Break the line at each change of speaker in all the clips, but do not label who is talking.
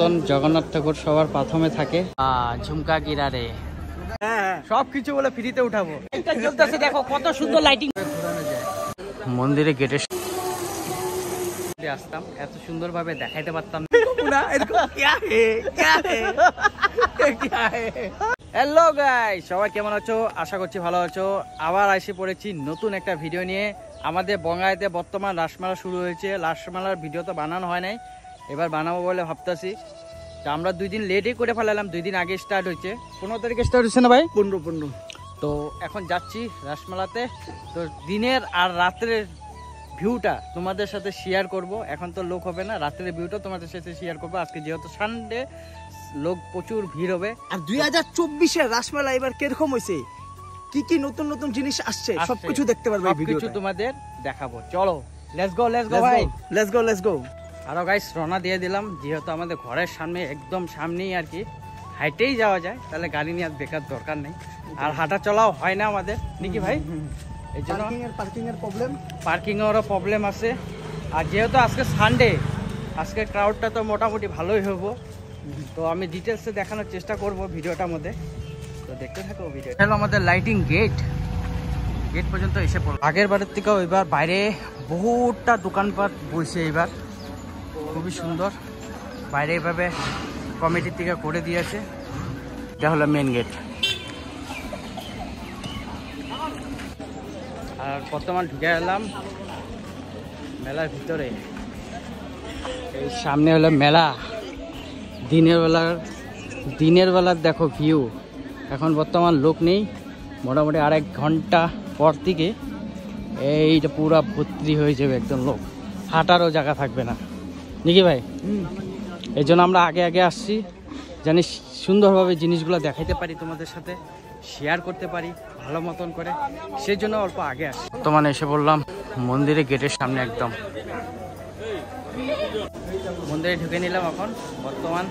মতন জগন্নাথ ঠাকুর সবার প্রথমে থাকে। ঝুমকা গিরারে সবকিছু বলে ফ্রিতে উঠাবো। দেখো কত সুন্দর লাইটিং। মন্দিরে গেটে আসতাম, এত সুন্দর ভাবে দেখাইতে পারতাম না। হ্যালো গাইস, সবাই কেমন আছো? আশা করছি ভালো আছো। আবার এসে পড়েছি নতুন একটা ভিডিও নিয়ে। আমাদের বঙ্গাইতে বর্তমান রাসমেলা শুরু হয়েছে। রাসমেলার ভিডিও তো বানানো হয় নাই, এবার বানাবো বলে ভাবতেছি। আমরা 2 দিন লেটই করে ফেলালাম, 2 দিন আগে স্টার্ট হয়েছে। 15 তারিখে স্টার্ট হয়েছে না ভাই? 15। তো এখন যাচ্ছি রাসমেলাতে। তো দিনের আর রাত্রের ভিউটা তোমাদের সাথে শেয়ার করব। এখন তো লোক হবে না, রাত্রের ভিউটা তোমাদের সাথে শেয়ার করবো। আজকে যেহেতু সানডে, লোক প্রচুর ভিড় হবে।
আর 2024-এর রাসমেলা এবার কিরকম হয়েছে, কি কি নতুন নতুন জিনিস আসছে সবকিছু দেখতে পারবে এই ভিডিওতে।
সবকিছু তোমাদের দেখাবো। চলো লেটস গো ভাই,
লেটস গো।
আরো গাইস রওনা দিয়ে দিলাম। যেহেতু আমাদের ঘরের সামনে, একদম সামনেই আর কি, হাইটেই যাওয়া যায়, তাহলে গাড়ি নিয়ে আর বেকার দরকার নেই। আর হাঁটা চলাও হয় না আমাদের, নাকি ভাই? এই জন্য পার্কিং এরও প্রবলেম আছে। আর যেহেতু আজকে সানডে, আজকে ক্রাউডটা তো মোটামুটি ভালোই হবো। তো আমি ডিটেলসে দেখানোর চেষ্টা করব ভিডিওটার মধ্যে, তো দেখতে থাকো ভিডিও। হলো আমাদের লাইটিং গেট পর্যন্ত এসে পড়ল। আগের বারের থেকেও এবার বাইরে বহুতটা দোকানপাট বসে, এবার খুবই সুন্দর। বাইরে এভাবে কমিটির থেকে করে দিয়েছে। এটা হলো মেন গেট। আর বর্তমান ঢুকে এলাম মেলার ভিতরে। এই সামনে হলো মেলা। দিনের বেলার দেখো ভিউ। এখন বর্তমান লোক নেই, মোটামুটি 1.5 ঘন্টা পর থেকে এইটা পুরা ভর্তি হয়ে যাবে একদম লোক, হাঁটারও জায়গা থাকবে না, নাকি ভাই? এই জন্য আমরা আগে আসছি, জানি সুন্দরভাবে জিনিসগুলো দেখাইতে পারি, তোমাদের সাথে শেয়ার করতে পারি ভালো মতন করে, সেই জন্য অল্প আগে আসি। বর্তমানে এসে বললাম মন্দিরের গেটের সামনে, একদম মন্দিরে ঢুকে নিলাম। এখন বর্তমান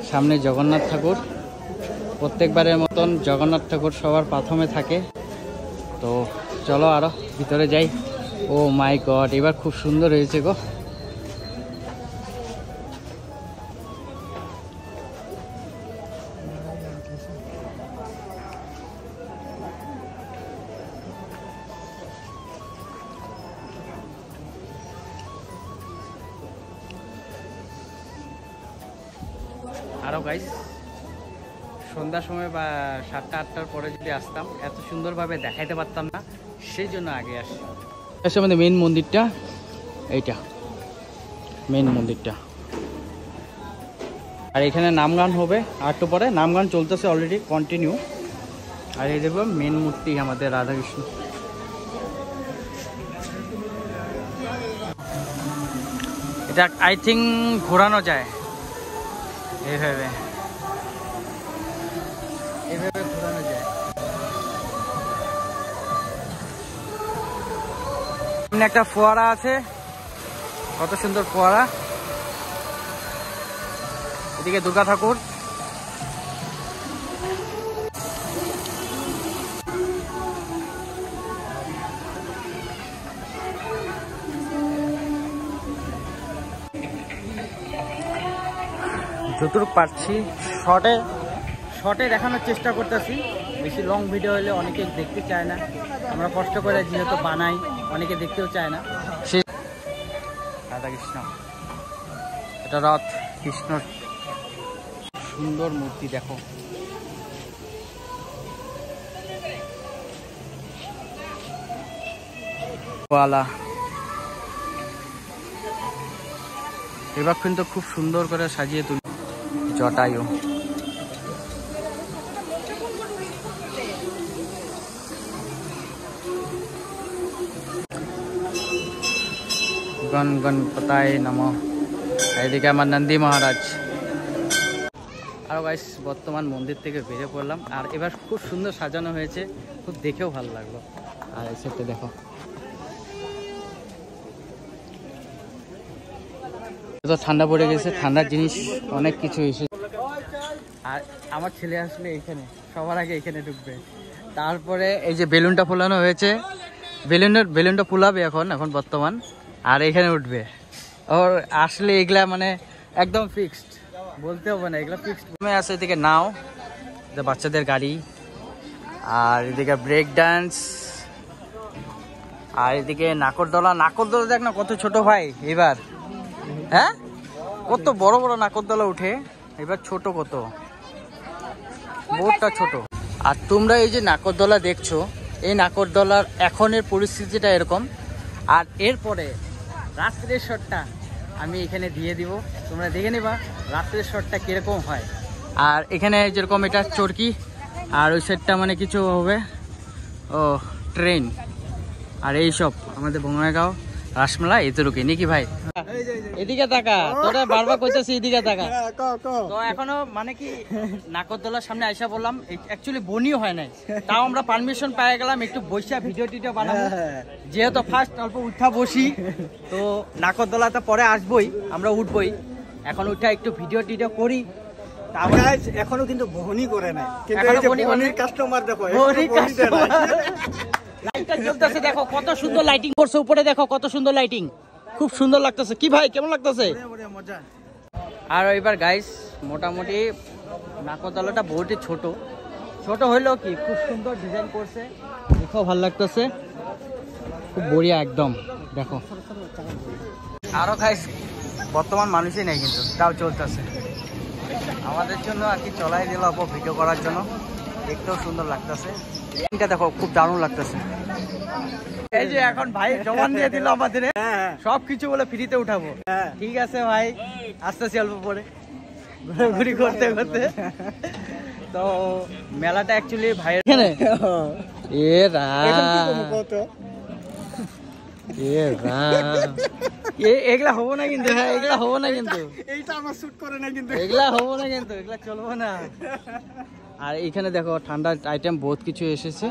সামনে জগন্নাথ ঠাকুর। প্রত্যেকবারের মতন জগন্নাথ ঠাকুর সবার প্রথমে থাকে। তো চলো আরো ভিতরে যাই। ও মাই গড, এবার খুব সুন্দর হয়েছে গো। আরো গাইস সন্ধ্যার সময় বা 7টা-8টার পরে যদি আসতাম, এত সুন্দরভাবে দেখাইতে পারতাম না, সেই জন্য আগে আসি। আমাদের মেন মন্দিরটা, এইটা মেন মন্দিরটা। আর এখানে নামগান হবে আর একটু পরে, নামগান চলতেছে অলরেডি কন্টিনিউ। আর এই দেখবো মেন মূর্তি আমাদের রাধাকৃষ্ণ। এটা আই থিঙ্ক ঘোরানো যায় এইভাবে ঘোরানো যায়। একটা ফোয়ারা আছে, কত সুন্দর ফোয়ারা। এদিকে দুর্গা ঠাকুর। যতটুকু পারছি শর্টে দেখানোর চেষ্টা করতেছি। বেশি লং ভিডিও হলে অনেকে দেখতে চায় না, আমরা কষ্ট করে যেহেতু বানাই, অনেকে দেখতেও চায় না। সে রাধাকৃষ্ণ, এটা রথ কৃষ্ণর সুন্দর মূর্তি দেখো। এবার কিন্তু খুব সুন্দর করে সাজিয়ে তুলি। জটায়ু, গণপতায় নমঃ। এদিকে আমার নন্দী মহারাজ। আর গাইস বর্তমান মন্দির থেকে বেরিয়ে পড়লাম। আর এবার খুব সুন্দর সাজানো হয়েছে, খুব দেখেও ভালো লাগলো। আর এই সাইডে দেখো, তো ঠান্ডা পড়ে গেছে, ঠান্ডার জিনিস অনেক কিছু এসে। আর আমার ছেলে আসলে এখানে সবার আগে এখানে ঢুকবে। তারপরে এই যে বেলুনটা ফোলানো হয়েছে, বেলুনটা ফুলাবে এখন বর্তমান। আর এখানে উঠবে ওর আসলে, এগুলা মানে একদম ফিক্সড। বলতে হবে না, এগুলো ফিক্সড আছে। এদিকে নাও, বাচ্চাদের গাড়ি, আর এদিকে ব্রেক ডান্স, আর এদিকে নাকরদোলা। নাকরদোলা দেখ না কত ছোট ভাই এবার, হ্যাঁ কত বড় বড় নাকরদোলা উঠে, এবার ছোট কত, বোটটা ছোট। আর তোমরা এই যে নাকরদোলা দেখছো, এই নাকরদোলার এখনের পরিস্থিতিটা এরকম। আর এরপরে রাত্রের শটটা আমি এখানে দিয়ে দিব, তোমরা দেখে নিবা রাত্রের শটটা কিরকম হয়। আর এখানে যেরকম এটা চরকি, আর ওই সাইডটা মানে কিছু হবে ও ট্রেন। আর এইসব আমাদের বঙ্গাইগাঁও রাসমেলা এতটুকুই নাকি ভাই? এদিকে তাকা, তোরা বারবার কইতেছি এদিকে তাকা। তো এখনো মানে কি নাকরদোলার সামনে আইসা বললাম, অ্যাকচুয়ালি বনিও হয় নাই, তাও আমরা পারমিশন পেয়ে গেলাম একটু বসে ভিডিও টিডিও বানাবো। যেহেতু ফার্স্ট অল্প উঠা বসি, তো নাকরদোলাতে পরে আসবোই, আমরা উঠবোই, এখন উঠা একটু ভিডিও টিডিও করি।
এখনো কিন্তু বহনি করে নাই, কাস্টমার দেখো
লাইটটা জ্বলতেছে, দেখো কত সুন্দর লাইটিং করছে উপরে, দেখো কত সুন্দর লাইটিং, খুব সুন্দর লাগতেছে। কি ভাই কেমন লাগতেছে? আর এবার গাইস মোটামুটি নাকরদোলাটা বহুতই ছোট, ছোট হইলেও কি খুব সুন্দর ডিজাইন করছে, দেখো ভালো লাগতেছে, খুব বড়িয়া একদম। দেখো আরো গাইস বর্তমান মানুষই নেই কিন্তু তাও চলতেছে, আমাদের জন্য আর কি চলাই দিল ভিডিও করার জন্য, দেখতেও সুন্দর লাগতেছে। এটা দেখো খুব দারুণ লাগতেছে। এই যে এখন ভাই জমান দিয়ে দিল আমাদের, সবকিছু বলে ফ্রিতে উঠাবো। ঠিক আছে ভাই, আসতেছি অল্প পরে ঘুরি করতে করতে। তো মেলাটা অ্যাকচুয়ালি ভাইয়ের এখানে এগুলা হবো না কিন্তু, হ্যাঁ এগুলা হবো না কিন্তু,
এইটা আমার শুট করে না কিন্তু,
এগুলা হবো না কিন্তু, এগুলা চলবো না। আর এখানে দেখো ঠান্ডার আইটেম বহুত কিছু এসেছে,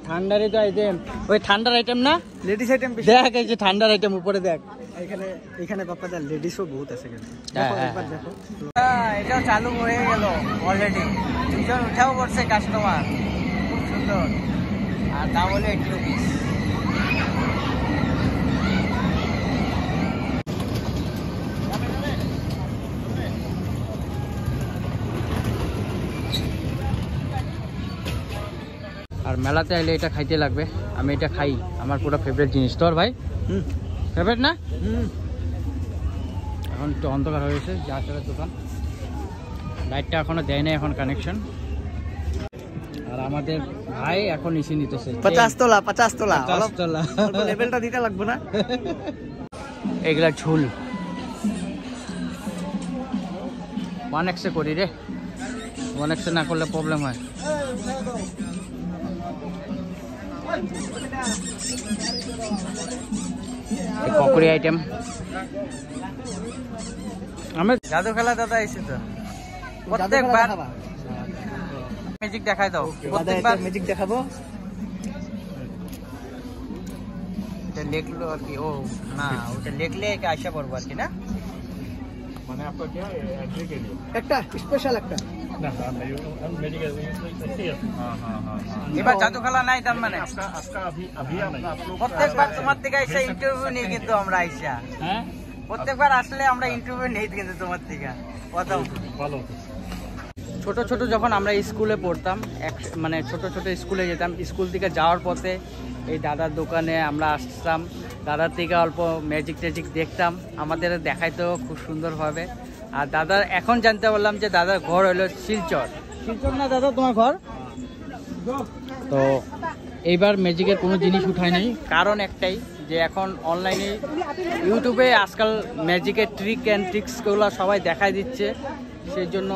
ঠান্ডার আইটেম, ওই ঠান্ডার আইটেম না
লেডিস আইটেম
দেখ, এই যে ঠান্ডার আইটেম উপরে দেখ,
এখানে বাপ্পাদা লেডিসও বহুত আছে কিন্তু। দেখো
এটাও চালু হয়ে গেল অলরেডি, দুজন উঠাও করছে কাস্টমার, খুব সুন্দর। আর দাম হলো 80 রুপিস। আর মেলাতে আইলে এটা খাইতে লাগবে, আমি এটা খাই, আমার পুরো ফেভারিট জিনিস। তোর ভাই ফেভারিট না? এখন একটু অন্ধকার হয়েছে, যা চলার দোকান, লাইটটা এখনো দেয় নাই এখন কানেকশন। আর আমাদের ভাই এখন ইসি নিতেছে
50 তোলা 50 তোলা
লেভেলটা
দিতে লাগবে না।
এগুলা ঝুল 1x করি রে, 1x না করলে প্রবলেম হয়। পকড়ি আইটেম, আমি জাদু খেলা দাদা এসে তো প্রত্যেকবার ম্যাজিক দেখাই দাও, প্রত্যেকবার
ম্যাজিক দেখাবো।
এটা লেখলো আর কি, ও না ওটা লেখলে আশা করবো আর কি, না
মানে আপনার কি এন্ট্রি के लिए
একটা স্পেশাল একটা
না मेडिकल
এবার জাদু খেলা নাই তার মানে
आपका अभी आप लोग
প্রত্যেকবার তোমার থেকে এসে ইন্টারভিউ নিই কিন্তু আমরা আইসা,
हैं
প্রত্যেকবার আসলে আমরা ইন্টারভিউ নেই কিন্তু তোমার থেকে প্রথম।
ভালো।
ছোট ছোট যখন আমরা স্কুলে পড়তাম, মানে ছোট ছোট স্কুলে যেতাম, স্কুল থেকে যাওয়ার পথে এই দাদার দোকানে আমরা আসতাম, দাদার থেকে অল্প ম্যাজিক ট্যাজিক দেখতাম, আমাদের দেখাইতো খুব সুন্দরভাবে। আর দাদার এখন জানতে পারলাম যে দাদার ঘর হলো শিলচর। শিলচর না দাদা তোমার ঘর? তো এইবার ম্যাজিকের কোনো জিনিস উঠায় নাই, কারণ একটাই যে এখন অনলাইনে ইউটিউবে আজকাল ম্যাজিকের ট্রিক অ্যান্ড ট্রিক্সগুলো সবাই দেখাই দিচ্ছে, সেই জন্য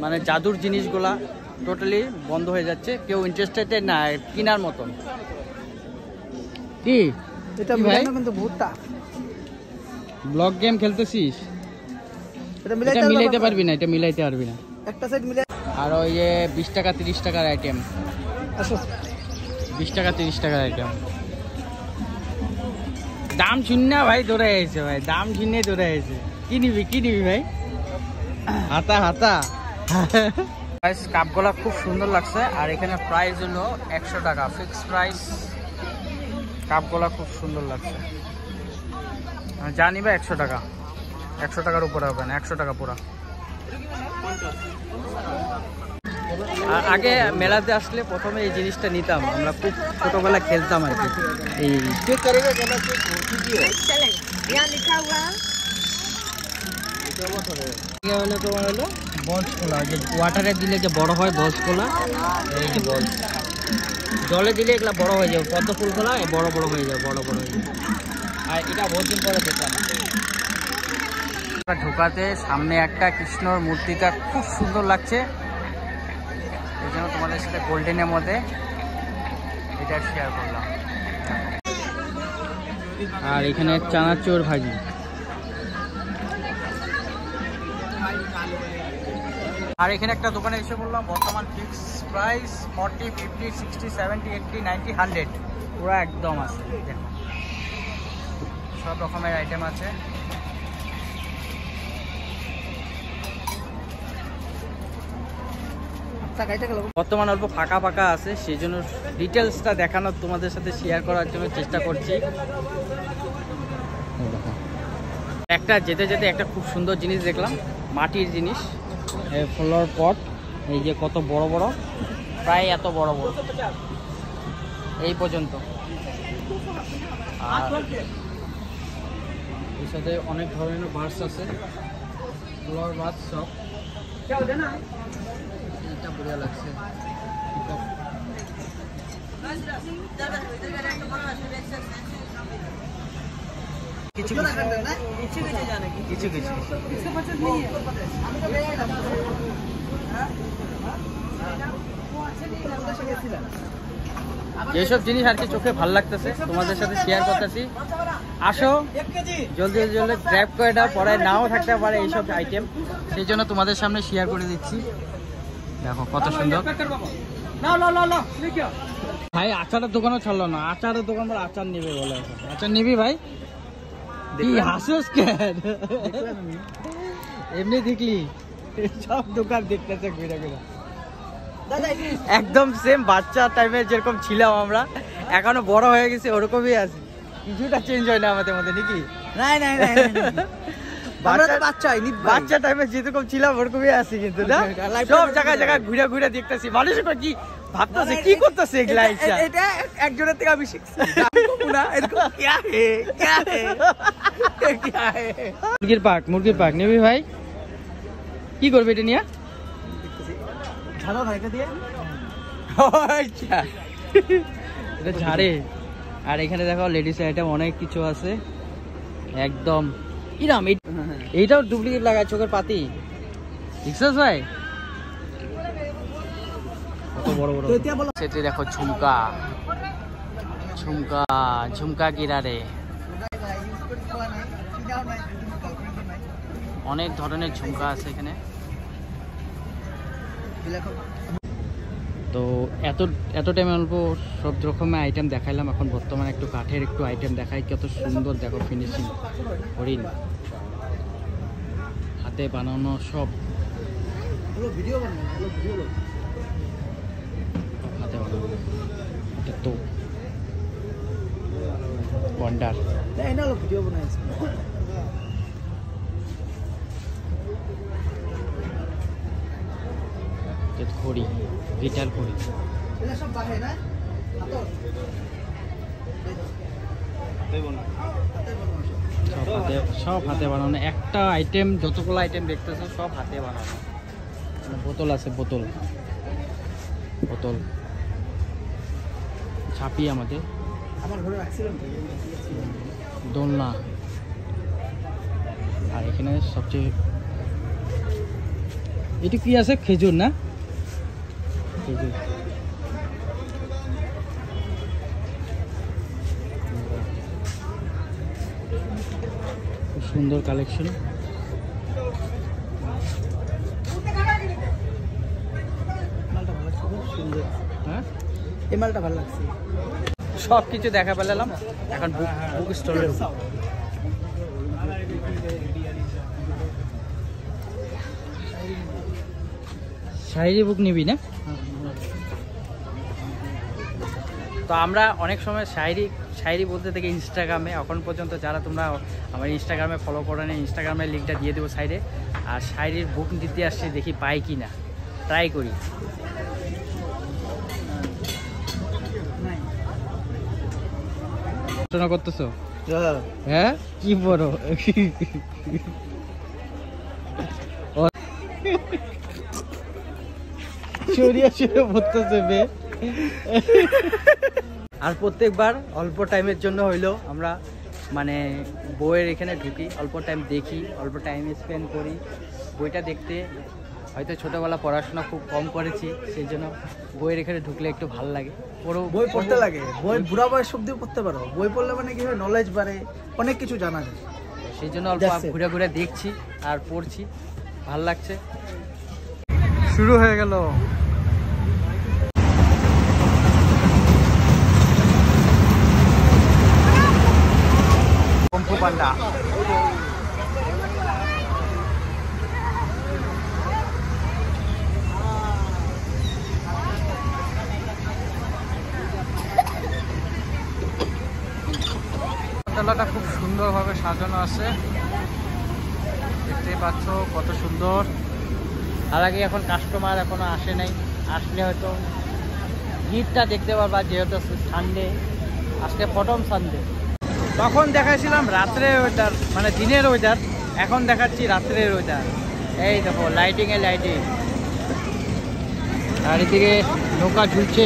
মানে জাদুর জিনিসগুলা টোটালি বন্ধ হয়ে যাচ্ছে, কেউ ইন্টারেস্টেড না কেনার মতন। কি
এটা মিলানো কিন্তু বহুত টাফ।
ব্লক গেম খেলতেছিস,
এটা
মিলাইতে পারবি না, এটা মিলাইতে পারবি না।
একটা সাইড মিলাই।
আর ওই যে 20 টাকা 30 টাকার আইটেম, 20 টাকা 30 টাকার আইটেম, দাম শূন্য ভাই ধরে আইছে, ভাই দাম শূন্যই ধরে আইছে। কি নিবি ভাই? হাতা হাতা কাপগুলা খুব সুন্দর লাগছে। আর এখানে প্রাইস হলো 100 টাকা ফিক্স প্রাইস। কাপগুলা খুব সুন্দর লাগছে, জানিবা 100 টাকা। 100 টাকার উপরে হবে না, 100 টাকা পুরা। আর আগে মেলাতে আসলে প্রথমে এই জিনিসটা নিতাম, আমরা খুব ছোটবেলা খেলতাম আর কি। এই হলো তোমার হলো বলস কোলা, যে ওয়াটারে দিলে যে বড় হয় বলস কোলা, এই যে বলস জলে দিলে এগুলা বড় হয়ে যাবে, পদ্ম ফুল কোলা বড় বড় হয়ে যাবে, বড় বড় হয়ে যাবে। আর এটা বহুত দিন পরে দেখলাম। ঢোকাতে সামনে একটা কৃষ্ণর মূর্তিটা খুব সুন্দর লাগছে, এই জন্য তোমাদের সাথে গোল্ডেনের মধ্যে এটা শেয়ার করলাম। আর এখানে চানাচুর ভাজি, আর এখানে একটা দোকানে এসে বললাম বর্তমান ফিক্স প্রাইস 40, 50, 60, 70, 80, 90, 100 পুরো একদম আছে। দেখো সব রকমের আইটেম আছে। বর্তমান অল্প ফাঁকা ফাঁকা আছে, সেই জন্য ডিটেলসটা দেখানোর তোমাদের সাথে শেয়ার করার জন্য চেষ্টা করছি। একটা যেতে যেতে একটা খুব সুন্দর জিনিস দেখলাম, মাটির জিনিস, ফ্লাওয়ার পট, এই যে কত বড় বড়, প্রায় এত বড় বড় এই পর্যন্ত। আর এর সাথে অনেক ধরনের বার্ডস আছে, ফ্লাওয়ার বার্ডস সব। এটা বঢ়িয়া লাগছে। কিছু কিছু কিছু যেসব জিনিস আর কি চোখে ভালো লাগতেছে তোমাদের সাথে শেয়ার করতেছি। আসো জলদি জলদি গ্র্যাব করে দাও, পরে নাও থাকতে পারে এইসব আইটেম, সেই জন্য তোমাদের সামনে শেয়ার করে দিচ্ছি। দেখো কত সুন্দর। ভাই আচারের দোকানও ছাড়লো না, আচারের দোকান বলে আচার নিবে বলে। আচার নিবি ভাই? কি হাসিস কেন? এমনি দেখলি সব দোকান দেখতেছে ঘুরে ঘুরে, একদম সেম বাচ্চা টাইমে যেরকম ছিলাম আমরা, এখনো বড় হয়ে গেছে ওরকমই আছে, কিছুটা চেঞ্জ হয় না আমাদের মধ্যে নাকি? বাচ্চা টাইমে যেরকম ছিলাম ওরকমই আছি, কিন্তু না সব জায়গায় জায়গায় ঘুরে ঘুরে দেখতেছি। মানুষ কি ভাবতেছে, কি করতেছে এগুলা? এটা একজনের থেকে আমি শিখছি। মুরগির পাক নিবি ভাই? কি করবে এটা নিয়ে? এটা ঝাড়ে। আর এখানে দেখো লেডিস আইটেম অনেক কিছু আছে, একদম ইরাম। এইটাও ডুপ্লিকেট লাগায় চোখের পাতি, দেখছিস ভাই? কত বড় বড় সেটি দেখো, ঝুমকা ঝুমকা ঝুমকা কিরারে, অনেক ধরনের ঝুমকা আছে এখানে। তো এত টাইম অল্প সব রকমের আইটেম দেখাইলাম। এখন বর্তমানে একটু কাঠের একটু আইটেম দেখাই, কত সুন্দর দেখো ফিনিশিং, হরিণ হাতে বানানো সব, হাতে বানানো। এটা তো ওয়ান্ডার। ঘড়ি, গিটার ঘড়ি, সব হাতে বানানো। একটা আইটেম, যতগুলো আইটেম দেখতেছো সব হাতে বানানো। বোতল আছে, বোতল বোতল ছাপি আমাদের, দোলনা। আর এখানে সবচেয়ে এটা কি আছে, খেজুর না? খেজুর। খুব সুন্দর কালেকশন। হ্যাঁ, এই মালটা ভালো লাগছে। সব কিছু দেখা পেলাম। এখন বুক স্টলে শায়রি বুক নিবি না? তো আমরা অনেক সময় শায়রি বলতে থেকে ইনস্টাগ্রামে, এখন পর্যন্ত যারা তোমরা আমার ইনস্টাগ্রামে ফলো করো না, ইনস্টাগ্রামের লিঙ্কটা দিয়ে দেবো সাইডে। আর শায়রির বুক দিতে আসছি, দেখি পাই কি না, ট্রাই করি। পড়াশোনা করতেছো? হ্যাঁ, কি পড়ো? আর প্রত্যেকবার অল্প টাইমের জন্য হইলো আমরা মানে বইয়ের এখানে ঢুকি, অল্প টাইম দেখি, অল্প টাইম স্পেন্ড করি বইটা দেখতে। হয়তো ছোটবেলা পড়াশোনা খুব কম করেছি, সেই জন্য বইয়ের এখানে ঢুকলে একটু ভালো লাগে।
বই পড়তে লাগে, বই বুড়া বয়স অব্দিও পড়তে পারো। বই পড়লে মানে কি হয়, নলেজ বাড়ে, অনেক কিছু জানা যায়।
সেই জন্য অল্প ঘুরে ঘুরে দেখছি আর পড়ছি, ভাল লাগছে। শুরু হয়ে গেল। কম্পু পান্ডা হোটেলটা খুব সুন্দরভাবে সাজানো আছে, দেখতেই পাচ্ছ কত সুন্দর। তার আগে এখন কাস্টমার এখনো আসে নাই, আসলে হয়তো ভিড়টা দেখতে পারবা, যেহেতু সানডে, আজকে প্রথম সানডে। তখন দেখাইছিলাম রাত্রের ওয়েদার, মানে দিনের ওয়েদার, এখন দেখাচ্ছি রাত্রের ওয়েদার। এই দেখো লাইটিংয়ে লাইটিং, চারিদিকে নৌকা ঝুলছে।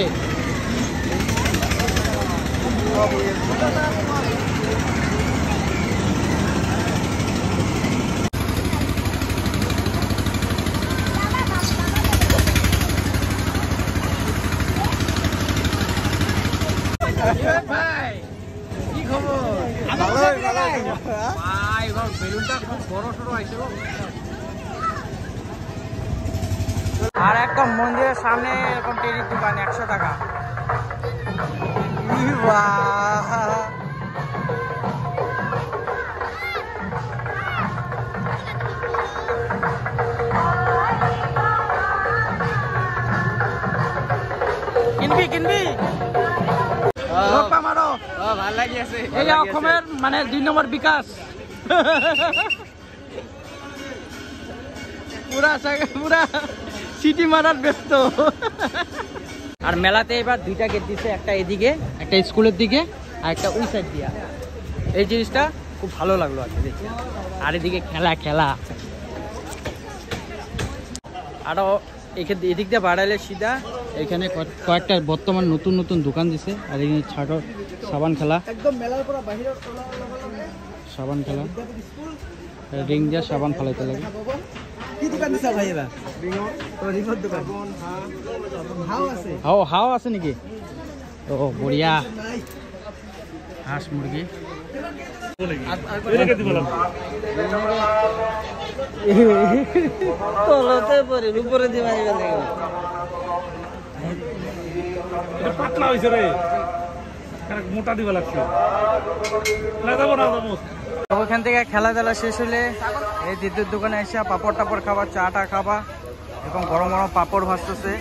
ভাই কি খবর? ভাই বেলুনটা খুব বড় সড়ো আইছে। আর একদম মন্দিরের সামনে এরকম টেরির দোকান 100 টাকা। কিনবি কিনবি? ভাল লাগি আছে। এই অসমের মানে 2 নম্বর বিকাশ, পুরা সিটি মারার ব্যস্ত। আর মেলাতে এবার 2টা গেট দিছে, একটা এদিকে, একটা স্কুলের দিকে, আর একটা ওই সাইড দিয়া। এই জিনিসটা খুব ভালো লাগলো আর কি দেখে। আর এদিকে খেলা আরো এদিক দিয়ে বাড়াইলে সিধা এখানে কয়েকটা বর্তমান নতুন দোকান দিছে। আর এখানে ছাড়ো সাবান খেলা,
একদম মেলার পর বাহিরে
সাবান খেলা, রিং দিয়া সাবান ফেলাইতে লাগে।
কি দোকান দিছা ভাই এবার? রিংর দোকান।
হাও আছে নাকি? ও বড়িয়া। হাঁস মুরগি উপরে দিবা
পাতলা হয়েছে রে, মোটা দিবা লাগছে।
ওখান থেকে খেলাধুলা শেষ হলে এই দিদির দোকানে এসে পাপড় টাপড় খাবা, চাটা খাবা, এবং গরম গরম পাপড় ভাজতেছে।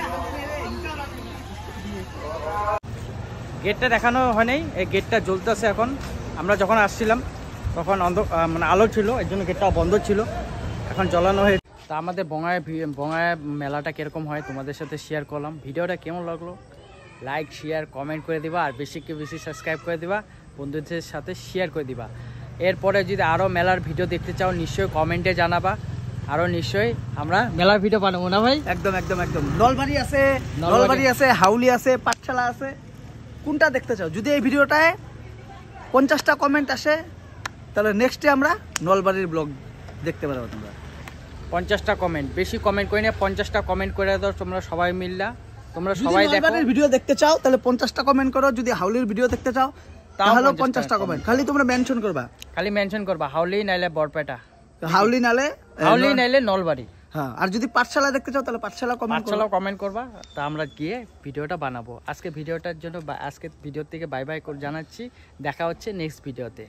গেটটা দেখানো হয় নাই, এই গেটটা জ্বলতেছে এখন। আমরা যখন আসছিলাম তখন মানে আলো ছিল, এর জন্য গেটটা বন্ধ ছিল, এখন জ্বলানো হয়ে। তা আমাদের বঙ্গায় মেলাটা কীরকম হয় তোমাদের সাথে শেয়ার করলাম। ভিডিওটা কেমন লাগলো লাইক শেয়ার কমেন্ট করে দিবা, আর বেশি সাবস্ক্রাইব করে দিবা, বন্ধুদের সাথে শেয়ার করে দিবা। এরপরে যদি আরও মেলার ভিডিও দেখতে চাও নিশ্চয়ই কমেন্টে জানাবা, আরও নিশ্চয়ই আমরা মেলার ভিডিও বানাবো না ভাই?
একদম। নলবাড়ি আছে, হাউলি আছে, পাঠশালা আছে, কোনটা দেখতে চাও? যদি এই ভিডিওটায় 50টা কমেন্ট আসে তাহলে নেক্সটে আমরা নলবাড়ির ব্লগ দেখতে পারবো। তোমরা
50টা কমেন্ট, বেশি কমেন্ট করে না, 50টা কমেন্ট করে দাও তোমরা সবাই মিললা। তোমরা সবাই দেখো,
নলবাড়ির ভিডিও দেখতে চাও তাহলে 50টা কমেন্ট করো। যদি হাউলির ভিডিও দেখতে চাও তাহলে 50টা কমেন্ট, খালি তোমরা মেনশন করবা হাউলি নাইলে বরপেটা, হাউলি নাইলে নলবাড়ি। হ্যাঁ, আর যদি পাঠশালা দেখতে চাও তাহলে পাঠশালা কমেন্ট করবা, তা আমরা গিয়ে ভিডিওটা বানাবো। আজকে ভিডিওর থেকে বাই বাই জানাচ্ছি, দেখা হচ্ছে নেক্সট ভিডিওতে।